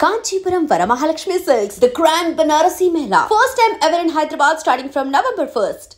Kanchipuram Varamahalakshmi Silks, the Grand Banarasi Mela. First time ever in Hyderabad starting from November 1st.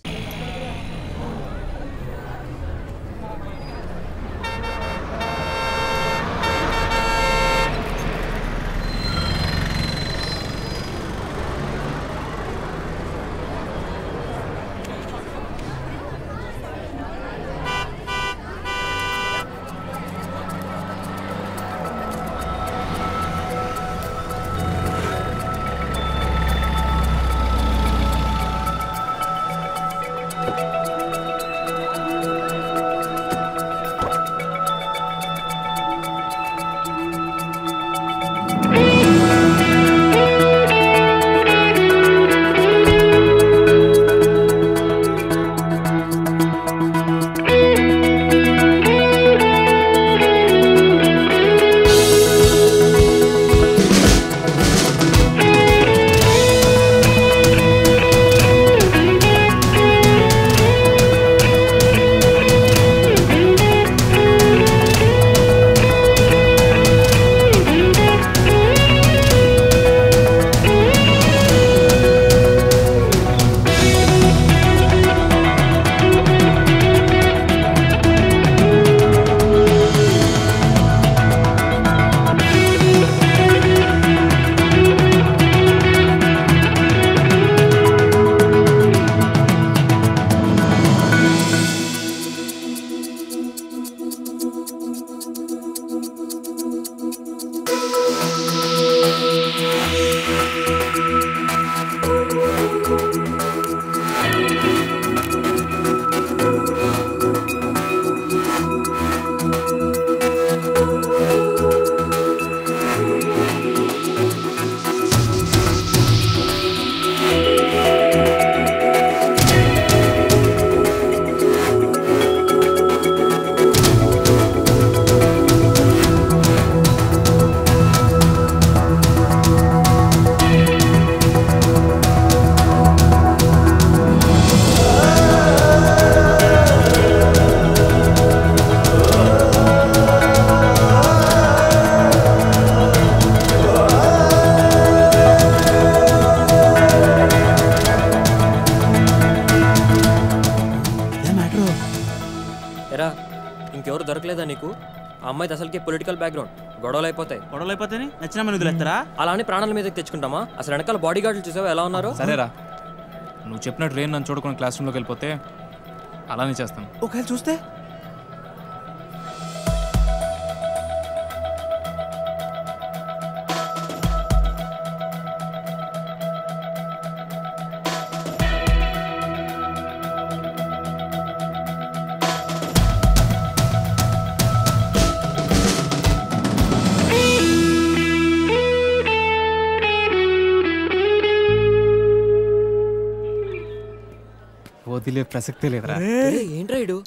ఇంకెవరు దొరకలేదా నీకు? ఆ అమ్మాయిది అసలుకి పొలిటికల్ బ్యాక్గ్రౌండ్. గొడవలు అయిపోతాయి నచ్చిన మన వదిలేస్తారా? అలా అని ప్రాణాల మీదకి తెచ్చుకుంటామా? అసలు వెనకాల బాడీ గార్డులు చూసావా ఎలా ఉన్నారు? సరేరా, నువ్వు చెప్పినట్టు రేన్ నన్ను చూడకుండా క్లాస్ రూమ్లోకి వెళ్ళిపోతే అలానే చేస్తాను. ఒకవేళ చూస్తే వదిలే ప్రసక్తే లేదురా. ఏంట్రా ఇడు?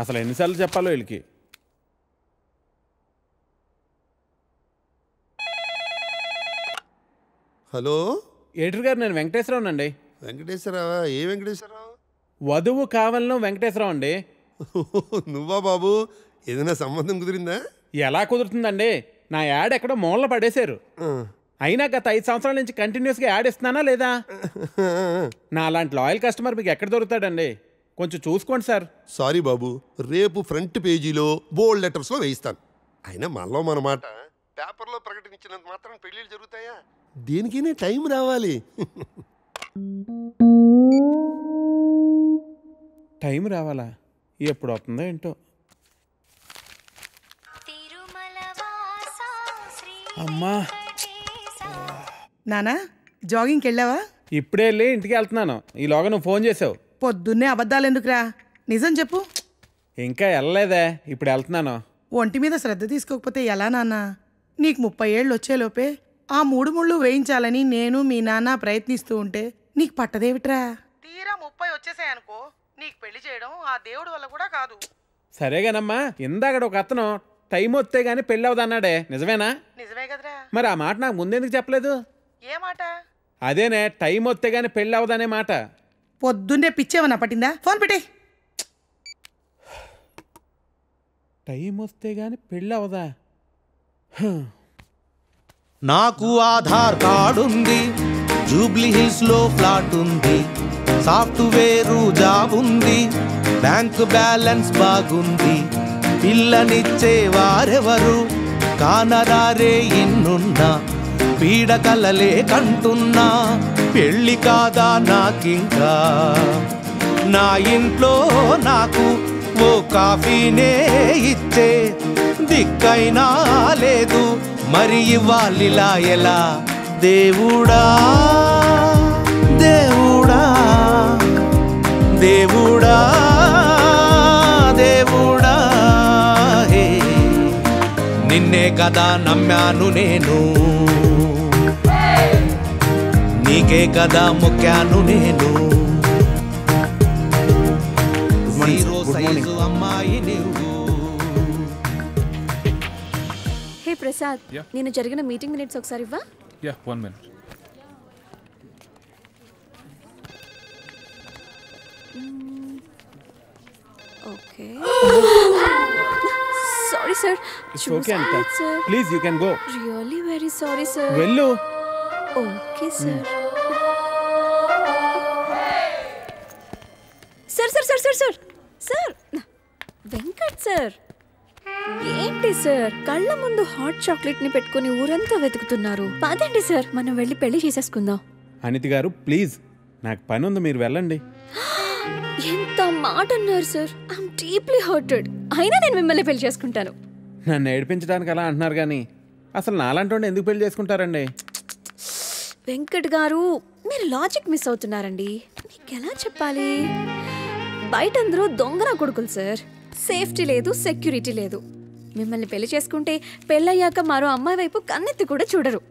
అసలు ఎన్నిసార్లు చెప్పాలో వీళ్ళకి. హలో ఎడిటర్ గారు, నేను వెంకటేశ్వరరావు అండి. వెంకటేశ్వరరావా? ఏ వెంకటేశ్వరరావు? వధువు కావాలను వెంకటేశ్వరరావు అండి. నువ్వా బాబు? ఏదైనా సంబంధం కుదిరిందా? ఎలా కుదురుతుందండి? నా యాడ్ ఎక్కడో మూలన పడేశారు. అయినా గత 5 సంవత్సరాల నుంచి కంటిన్యూస్గా యాడ్ ఇస్తున్నానా లేదా? నా అలాంటి లాయల్ కస్టమర్ మీకు ఎక్కడ దొరుకుతాడండి? కొంచెం చూసుకోండి సార్. సారీ బాబు, రేపు ఫ్రంట్ పేజీలో బోల్డ్ లెటర్స్లో వేయిస్తాను. అయినా మనలో మన మాట పేపర్లో ప్రకటించినంత మాత్రం పెళ్ళిళ్ళు జరుగుతాయా? దేనికైనా టైం రావాలి. టైం రావాలా? ఎప్పుడు వస్తుందో ఏంటో. అమ్మా నానా, జాగింగ్కి వెళ్ళావా? ఇప్పుడే వెళ్ళి ఇంటికి వెళ్తున్నాను. ఈలోగా నువ్వు ఫోన్ చేసావు. పొద్దున్నే అబద్ధాలు ఎందుకురా, నిజం చెప్పు. ఇంకా వెళ్ళలేదే, ఇప్పుడు వెళ్తున్నాను. ఒంటి మీద శ్రద్ధ తీసుకోకపోతే ఎలా నాన్న? నీకు 30 ఏళ్ళు వచ్చేలోపే ఆ 3 ముళ్ళు వేయించాలని నేను మీ నాన్న ప్రయత్నిస్తూ ఉంటే నీకు పట్టదేవిట్రా? తీరా 30 వచ్చేసాయనుకో, నీకు పెళ్లి చేయడం ఆ దేవుడి వల్ల కూడా కాదు. సరేగానమ్మా, ఇందాక ఒక అతను టైం వస్తే గానీ పెళ్ళి అవదన్నాడే, నిజమేనా? నిజమే కదరా. మరి ఆ మాట నాకు ముందెందుకు చెప్పలేదు? ఏ మాట? అదేనే, టైం వస్తే గానీ పెళ్ళి అవదనే మాట. పొద్దున్నే పిచ్చేమన్నా పట్టిందా? ఫోన్ పెట్టే. టైం వస్తే గానీ పెళ్ళి అవదా? నాకు ఆధార్ కార్డు ఉంది, జూబ్లీ హిల్స్ లో ఫ్లాట్ ఉంది, సాఫ్ట్వేర్ జాబ్ ఉంది, బ్యాంక్ బ్యాలెన్స్ బాగుంది, పిల్లనిచ్చే వారెవరు కానరారే ఇన్నున్నా, పీడకలలే కంటున్నా, పెళ్ళి కాదా నాకింకా, నా ఇంట్లో నాకు ఓ కాఫీనే ఇచ్చే దిక్కైనా లేదు, మరి ఇవ్వాలిలా ఎలా? దేవుడా దేవుడా దేవుడా దేవుడా, హే నిన్నే కదా నమ్మాను నేను, నీకే కదా మొక్కాను నేను, సైజు అమ్మాయి నువ్వు. హే ప్రసాద్, నేను జరిగిన మీటింగ్ మినిట్స్ ఒకసారి ఇవ్వా? Yeah, 1 minute. Okay. Sorry sir. It's okay, Anita. Please, you can go. Really very sorry sir. వెళ్ళు. Okay sir. Sir sir sir sir sir sir Venkat sir, ఏంటి సార్ కళ్ళ ముందు హాట్ చాక్లెట్ ని పెట్టుకుని ఊరంతా వెతుకుతున్నారు? పదండి సార్, మనం వెళ్ళి పెళ్లి చేసేసుకుందాం. అనిత గారు ప్లీజ్, నాకు పని ఉంది, మీరు వెళ్ళండి. ఎంత మాట అన్నారు సార్, ఐఎమ్ డీప్లీ హర్టెడ్. అయినా నేను మిమ్మల్ని పెళ్లి చేసుకుంటాను. నన్ను ఏడిపించడానికి అలా అంటున్నారు కానీ అసలు నాలంటోండి ఎందుకు పెళ్లి చేసుకుంటారండి? వెంకట్ గారు, మీరు లాజిక్ మిస్ అవుతున్నారండి. మీకు ఎలా చెప్పాలి? బయట అందరూ దొంగన కొడుకులు సార్. సేఫ్టీ లేదు, సెక్యూరిటీ లేదు. మిమ్మల్ని పెళ్లి చేసుకుంటే పెళ్ళయ్యాక మరో అమ్మాయి వైపు కన్నెత్తి కూడా చూడరు.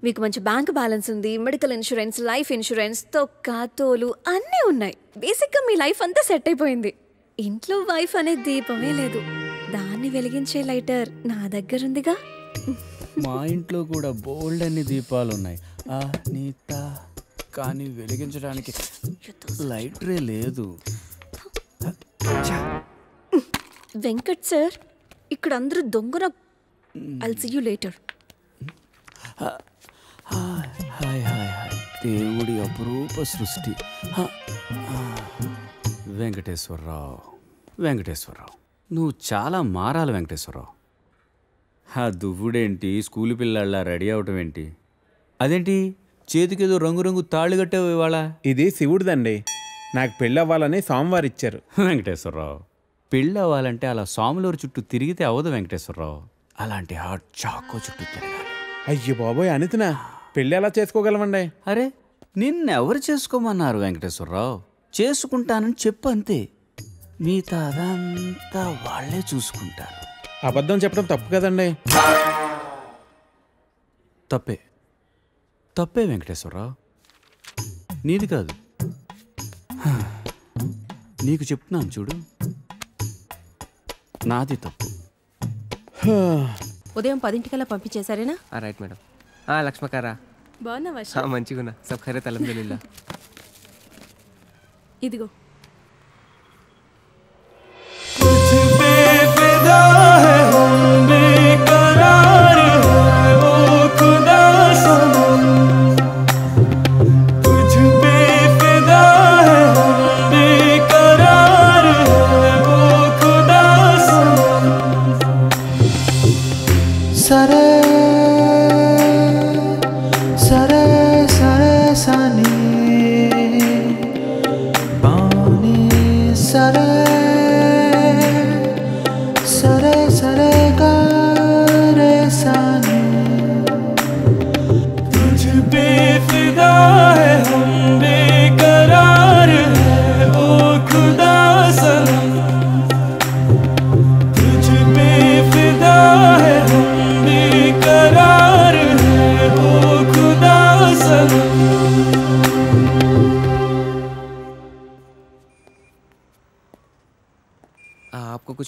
మీకు మంచి బ్యాంక్ బ్యాలెన్స్ ఉంది, మెడికల్ ఇన్సూరెన్స్, లైఫ్ ఇన్సూరెన్స్, తొక్క తోలు అన్నీ ఉన్నాయి. బేసిక్గా మీ లైఫ్ అంతా సెట్ అయిపోయింది. ఇంట్లో వైఫ్ అనే దీపమే లేదు, దాన్ని వెలిగించే లైటర్ నా దగ్గరుందిగా. మా ఇంట్లో కూడా బోల్డ్ అన్ని దీపాలున్నాయి నీత, కానీ వెలిగించడానికి లైటరే లేదు. వెంకట్ సార్, ఇక్కడ అందరూ దొంగన. I'll see you later. Hi hi hi, దేవుడి అపురూప సృష్టి. వెంకటేశ్వరరావు, వెంకటేశ్వరరావు, నువ్వు చాలా మారాలి వెంకటేశ్వరరావు. ఆ దువ్వుడేంటి, స్కూల్ పిల్లల్లా రెడీ అవటం ఏంటి? అదేంటి చేతికేదో రంగురంగు తాళ్ళు కట్టావు ఇవాళ? ఇది శివుడిదండి, నాకు పెళ్ళి అవ్వాలని స్వామివారు ఇచ్చారు. వెంకటేశ్వరరావు, పెళ్ళి అవ్వాలంటే అలా స్వాములూరు చుట్టూ తిరిగితే అవ్వదు వెంకటేశ్వరరావు, అలాంటి హాట్ చాకో చుట్టూ తిరగాలి. అయ్యో బాబోయ్ అనితనా, పెళ్ళి ఎలా చేసుకోగలమండి? అరే నిన్నెవరు చేసుకోమన్నారు వెంకటేశ్వరరావు? చేసుకుంటానని చెప్పు అంతే, మిగతా అదంతా వాళ్ళే చూసుకుంటారు. అబద్ధం చెప్పడం తప్పు కదండి. తప్పే, తప్పే వెంకటేశ్వరరావు, నీది కాదు. నీకు చెప్తున్నాను చూడు, నాది తప్పు. ఉదయం 10 పంపించేశారేనా? Right madam. లక్ష్మకారా బాగున్నావా? మంచిగున్నా, సబ్ ఖైరత్ అల్హమ్దులిల్లా. ఇదిగో बेकरार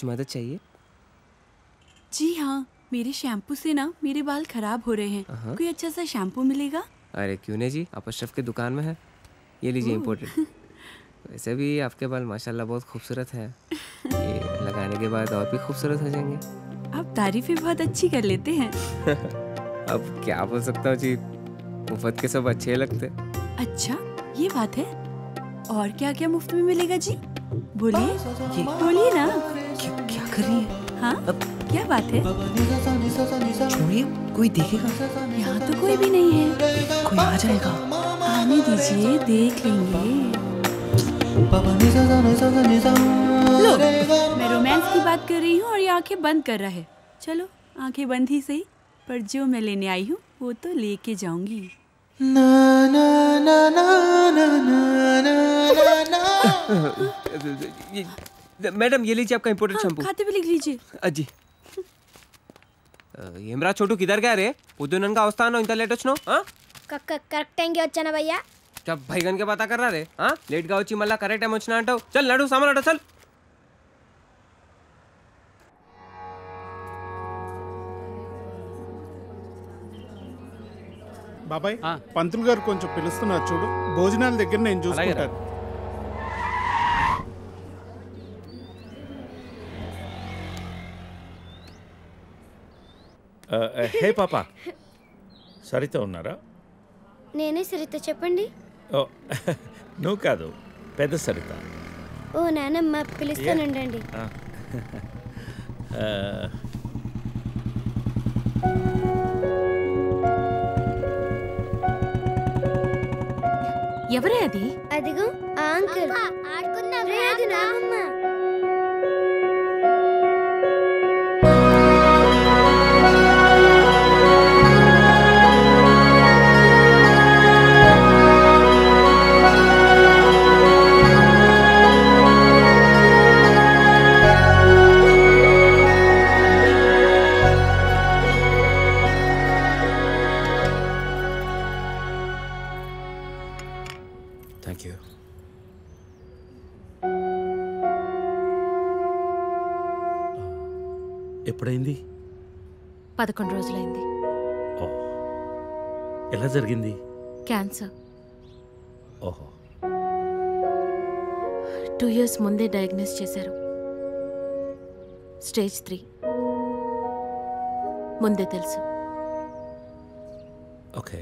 मदद चाहिए? जी हाँ, मेरे शैम्पू से ना मेरे बाल खराब हो रहे हैं। कोई अच्छा सा शैम्पू मिलेगा? अरे क्यों नहीं जी, आप अशरफ की दुकान में है, ये लीजिए इम्पोर्टेड। वैसे भी आपके बाल माशाल्लाह बहुत खूबसूरत है, ये लगाने के बाद और भी खूबसूरत हो जाएंगे। आप तारीफें बहुत अच्छी कर लेते हैं। अब क्या बोल सकता हूँ जी, मुफ्त के सब अच्छे लगते। अच्छा ये बात है, और क्या क्या मुफ्त में मिलेगा जी? बोलिए बोलिए ना। क्या कर रही है? हाँ क्या बात है? छोड़िए, कोई देखेगा? यहाँ तो कोई भी नहीं है। कोई आ जाएगा। आने दीजिए, देख लेंगे। लो, मैं रोमांस की बात कर रही हूँ और ये आंखें बंद कर रहा है। चलो आंखें बंद ही सही, पर जो मैं लेने आई हूँ वो तो लेके जाऊंगी। मैडम ये लीजिए आपका इम्पोर्टेड शैम्पू। खाते भी लिख लीजिए। अजी ఏమ్రా చోటు కిదర్ గా రే పొద్దుననగా వస్తాను ఇంత లేట్ వచ్చినావు కరెక్ట్ టైంకి వచ్చానా భయ్యా क्या भैगन के पता कर रहा रे लेट గా వచ్చి మళ్ళా కరెక్ట్ టైం వచ్చినా అంటావు చల్ నడు సామాన్ అట చల్ బాబాయ్ పంతులు గారు కొంచెం పిలుస్తున్నారు చూడు, భోజనాల దగ్గర నేను చూసుకుంటాను. హే పాపా, సరిత ఉన్నారా? నేనే సరిత, చెప్పండి. ఓ నువ్వు కాదు, పెద్ద సరిత. ఓ నానమ్మ, పిలుస్తానండి. ఎవరే అది? అదిగో ఆ అంకుల్. ఆడుకుందాం రే, అది నానమ్మ. ఎప్పుడైంది? 11 రోజులైంది. ఎలా జరిగింది? క్యాన్సర్. ఓహో. 2 years ముందే డయాగ్నోస్ చేశారు. స్టేజ్ 3. ముందే తెలుసు. Okay,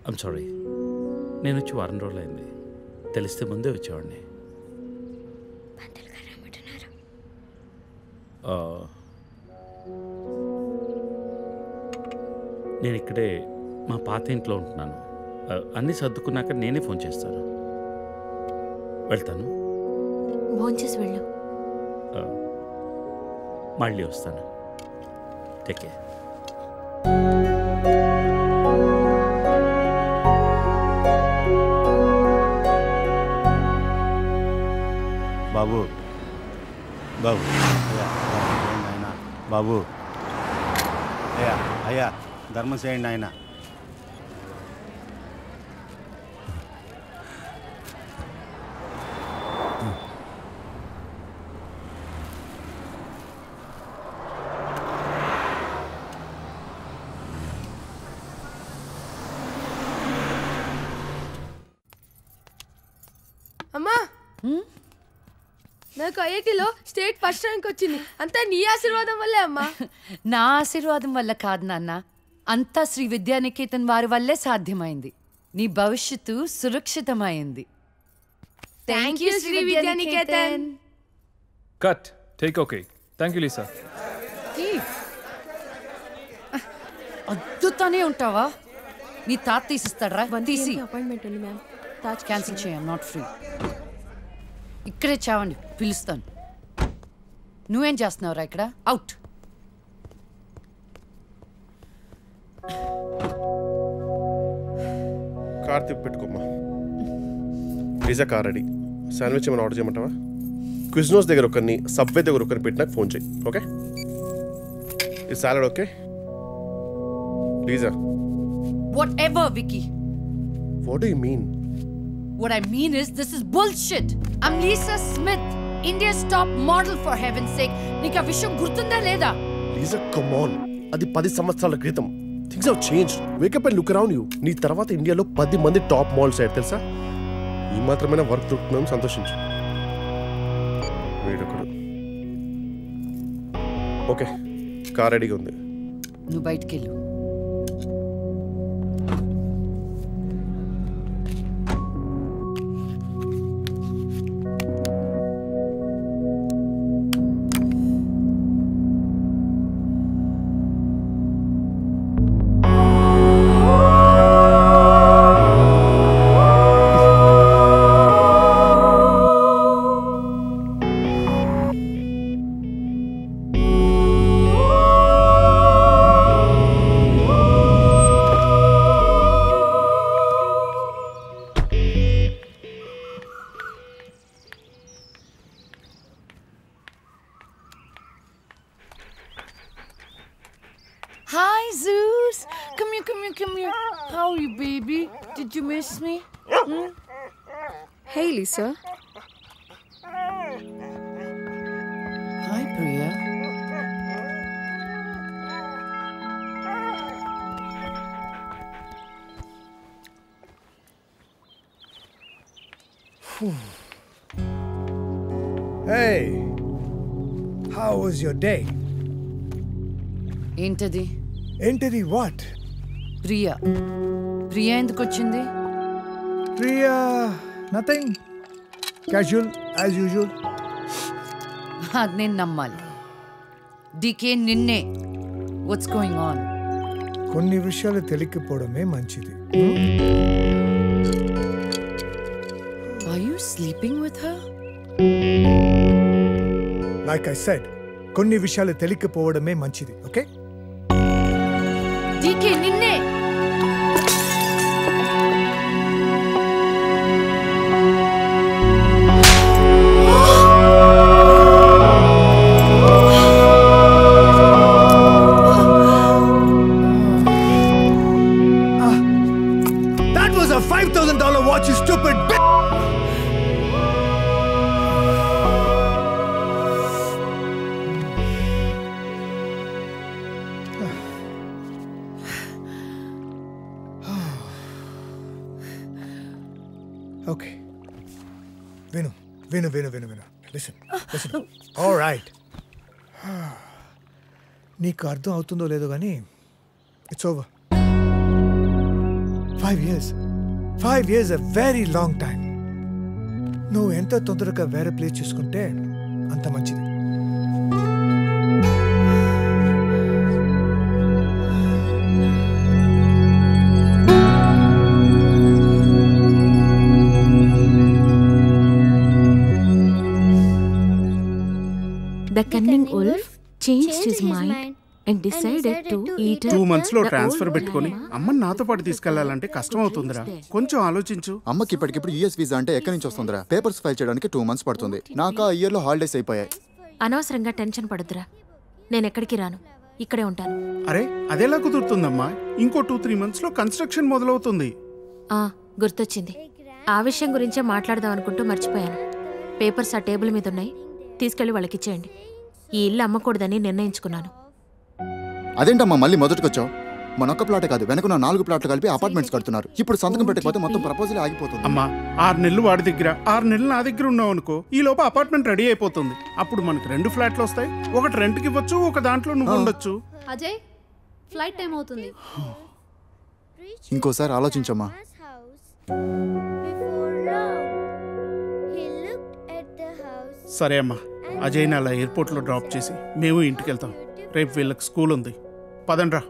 I'm sorry. నేను వచ్చి వారం రోజులైంది, తెలిస్తే ముందే వచ్చేవాడిని. నేను ఇక్కడే మా పాత ఇంట్లో ఉంటున్నాను. అన్నీ సర్దుకున్నాక నేనే ఫోన్ చేస్తాను. వెళ్తాను. భోంచేసి వెళ్ళు. మళ్ళీ వస్తాను. Take care. బాబు బాబు బాబు, అయ్యా అయ్యా, ధర్మం చేయండి ఆయన. అమ్మా, నాకు ఐఐటీలో స్టేట్ ఫస్ట్ ర్యాంక్ వచ్చింది. అంతా నీ ఆశీర్వాదం వల్లే అమ్మా. నా ఆశీర్వాదం వల్ల కాదు నాన్న, అంతా శ్రీ విద్యానికేతన్ వారి వల్లే సాధ్యమైంది. నీ భవిష్యత్తు సురక్షితమైంది. Thank you Shri Vidyaniketan. Cut. Take okay. Thank you Lisa. అద్దుతానే ఉంటావా? నీ తాత తీసిస్తాడరా? తీసి అపాయింట్మెంట్ ఉంది మ్యామ్. క్యాన్సిల్ చేయం, నాట్ ఫ్రీ. ఇక్కడే చావండి, పిలుస్తాను. నువ్వేం చేస్తున్నావురా ఇక్కడ? అవుట్. కార్ తిప్పి పెట్టుకోమ్మా. Pizza car ready. శాండ్విచ్ ఏమైనా ఆర్డర్ చేయమంటావా? క్విజ్నోస్ దగ్గర ఒకరిని, సబ్వే దగ్గర ఒకరిని పెట్టి నాకు ఫోన్ చేయి. ఓకే? ఈ salad okay? లీజా. Whatever, Vicky. What do you mean? What I mean is, this is bullshit. I'm Lisa Smith. India's top model for haven sake. నీకు ఆ విషయం గుర్తుందా లేదా? లీజా కమ్ ఆన్, అది 10 సంవత్సరాల క్రితం. Things have changed. Wake up and look around you. నీ తర్వాత ఇండియాలో 10 మంది టాప్ మోడల్స్ అయ్యారు తెలుసా? ఈ మాత్రమైనా వర్క్ దొరుకుతున్నాం, సంతోషించు. వీడొకడు. ఓకే, కార్ రెడీగా ఉంది. నువ్వు బయటికి వెళ్ళు. Hi, Zeus. Come here. How are you, baby? Did you miss me? Hey, Lisa. Hi, Priya. Hey, how was your day? ఏంటది? ఏంటది? వాట్? ప్రియా ఎందుకు వచ్చింది? Priya nothing, casual as usual. అది నేను నమ్మాలి. డీకే నిన్నే. What's going on? కొన్ని విషయాలు తెలియకపోవడమే మంచిది. Are you sleeping with her? Like I said, కొన్ని విషయాలు తెలియకపోవడమే మంచిది. ఓకే? డీకే నిన్నే. That was a $5,000 watch, you stupid bitch! Okay. Vinu. Listen. All right. నీకు అర్థం అవుతుందో లేదో కానీ it's over. 5 years. 5 years a very long time. నువ్వు ఎంత తొందరగా వేరే ప్లేస్ చూసుకుంటే అంత మంచిది. The cunning wolf changed his mind and decided to eat 2 months లో ట్రాన్స్ఫర్ పెట్టుకొని అమ్మని నాతో పాటు తీసుకెళ్లాలంటే కష్టం అవుతుందిరా. కొంచెం ఆలోచించు. అమ్మకి ఇప్పటికిప్పుడు యూఎస్ వీసా అంటే ఎక్కడి నుంచి వస్తుందిరా? పేపర్స్ ఫైల్ చేయడానికి 2 months పడుతుంది. నాకు ఆ ఇయర్ లో హాలిడేస్ అయిపోయాయి. అనవసరంగా టెన్షన్ పడొద్దురా. నేను ఎక్కడికి రాను, ఇక్కడే ఉంటాను. అరే అదెలా కుదురుతుందమ్మా? ఇంకో 2-3 months లో కన్స్ట్రక్షన్ మొదలవుతుంది. గుర్తొచ్చింది. ఆ విషయం గురించే మాట్లాడదాం అనుకుంటూ మర్చిపోయాను. పేపర్స్ ఆ టేబుల్ మీద ఉన్నాయి, తీసుకెళ్లి వాళ్ళకిచ్చేయండి. ఈ ఇల్లు అమ్మకూడదని నిర్ణయించుకున్నాను. అదేంటమ్మా మళ్ళీ మొదటికొచ్చావు? మనొక్క ప్లాటే కాదు, వెనక 4 ప్లాట్లు కలిపి అపార్ట్మెంట్స్ కడుతున్నారు. ఇప్పుడు సంతకం పెట్టకపోతే మొత్తం ప్రపోజల్ ఆగిపోతుంది. అమ్మా 6 నెలలు వాడి దగ్గర, 6 నెలలు నా దగ్గర ఉన్నావు అనుకో, ఈ లోపు అపార్ట్మెంట్ రెడీ అయిపోతుంది. అప్పుడు మనకు 2 ఫ్లాట్లు వస్తాయి. ఒకటి రెంట్కి ఇవ్వచ్చు, ఒక దాంట్లో నువ్వు ఉండొచ్చు. అజయ్, ఫ్లైట్ టైం అవుతుంది. ఇంకోసారి ఆలోచించమ్మా. సరే అమ్మా, అజయ్ని అలా ఎయిర్పోర్ట్లో డ్రాప్ చేసి మేము ఇంటికి వెళ్తాం. రేపు వీళ్ళకి స్కూల్ ఉంది. పదండ్రా.